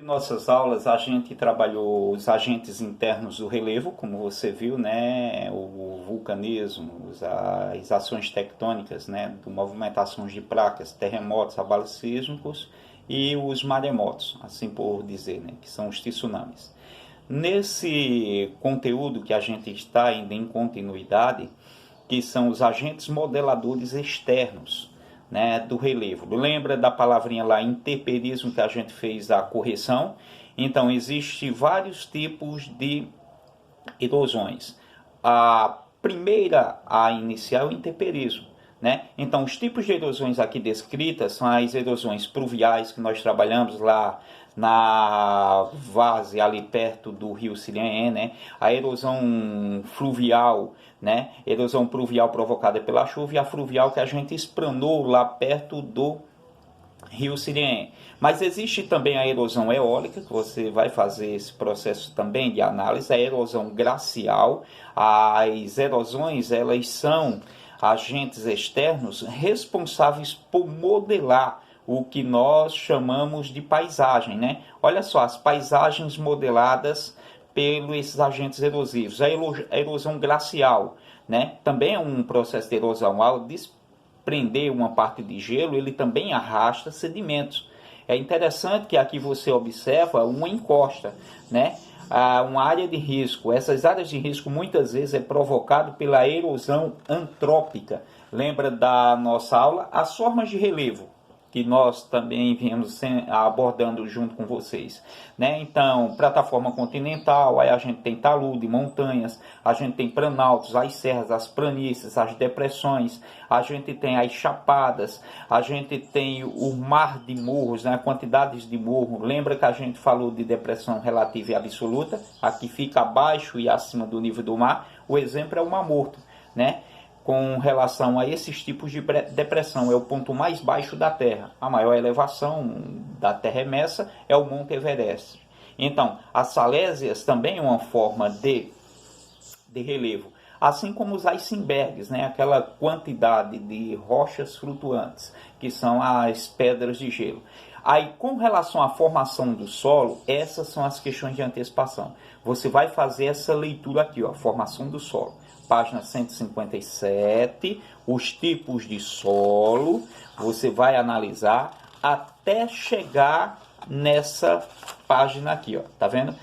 Em nossas aulas a gente trabalhou os agentes internos do relevo, como você viu, né? O vulcanismo, as ações tectônicas, né? Movimentações de placas, terremotos, abalos sísmicos e os maremotos, assim por dizer, né? Que são os tsunamis. Nesse conteúdo que a gente está ainda em continuidade, que são os agentes modeladores externos, né, do relevo. Lembra da palavrinha lá, intemperismo, que a gente fez a correção? Então, existem vários tipos de erosões. A primeira a iniciar é o intemperismo. Né? Então, os tipos de erosões aqui descritas são as erosões pluviais, que nós trabalhamos lá na várzea, ali perto do rio Silhenê, né? A erosão fluvial, né? Erosão pluvial provocada pela chuva, e a fluvial que a gente espranou lá perto do rio Silhenê. Mas existe também a erosão eólica, que você vai fazer esse processo também de análise, a erosão glacial. As erosões, elas são agentes externos responsáveis por modelar o que nós chamamos de paisagem, né? Olha só, as paisagens modeladas pelos esses agentes erosivos. A erosão glacial, né? Também é um processo de erosão. Ao desprender uma parte de gelo, ele também arrasta sedimentos. É interessante que aqui você observa uma encosta, né? Uma área de risco. Essas áreas de risco muitas vezes é provocado pela erosão antrópica. Lembra da nossa aula? As formas de relevo, que nós também viemos abordando junto com vocês, né? Então, plataforma continental, aí a gente tem talude, montanhas, a gente tem planaltos, as serras, as planícies, as depressões, a gente tem as chapadas, a gente tem o mar de morros, né? Quantidades de morro. Lembra que a gente falou de depressão relativa e absoluta? Aqui fica abaixo e acima do nível do mar. O exemplo é o Mar Morto, né? Com relação a esses tipos de depressão, é o ponto mais baixo da Terra. A maior elevação da Terra remessa é o Monte Everest. Então, as salésias também é uma forma de relevo, assim como os icebergs, né? Aquela quantidade de rochas flutuantes, que são as pedras de gelo. Aí, com relação à formação do solo, essas são as questões de antecipação. Você vai fazer essa leitura aqui, ó, formação do solo. Página 157, os tipos de solo, você vai analisar até chegar nessa página aqui, ó, tá vendo?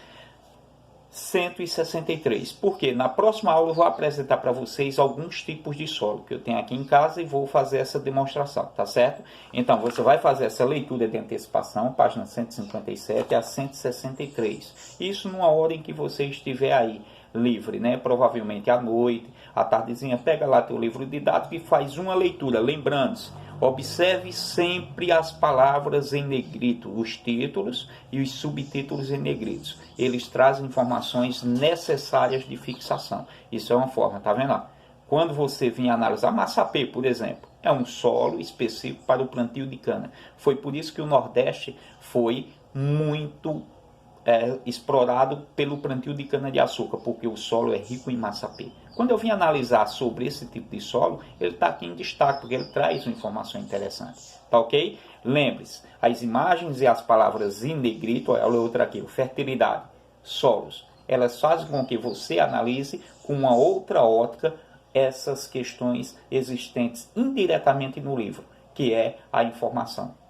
163. Porque na próxima aula eu vou apresentar para vocês alguns tipos de solo que eu tenho aqui em casa e vou fazer essa demonstração, tá certo? Então você vai fazer essa leitura de antecipação, página 157 a 163. Isso numa hora em que você estiver aí livre, né? Provavelmente à noite, à tardezinha, pega lá teu livro didático e faz uma leitura. Lembrando-se, observe sempre as palavras em negrito, os títulos e os subtítulos em negritos. Eles trazem informações necessárias de fixação. Isso é uma forma, tá vendo lá? Quando você vir analisar massapê, por exemplo, é um solo específico para o plantio de cana. Foi por isso que o Nordeste foi muito explorado pelo plantio de cana-de-açúcar, porque o solo é rico em massapê. Quando eu vim analisar sobre esse tipo de solo, ele está aqui em destaque, porque ele traz uma informação interessante. Tá ok? Lembre-se, as imagens e as palavras em negrito, olha outra aqui, fertilidade, solos, elas fazem com que você analise com uma outra ótica essas questões existentes indiretamente no livro, que é a informação.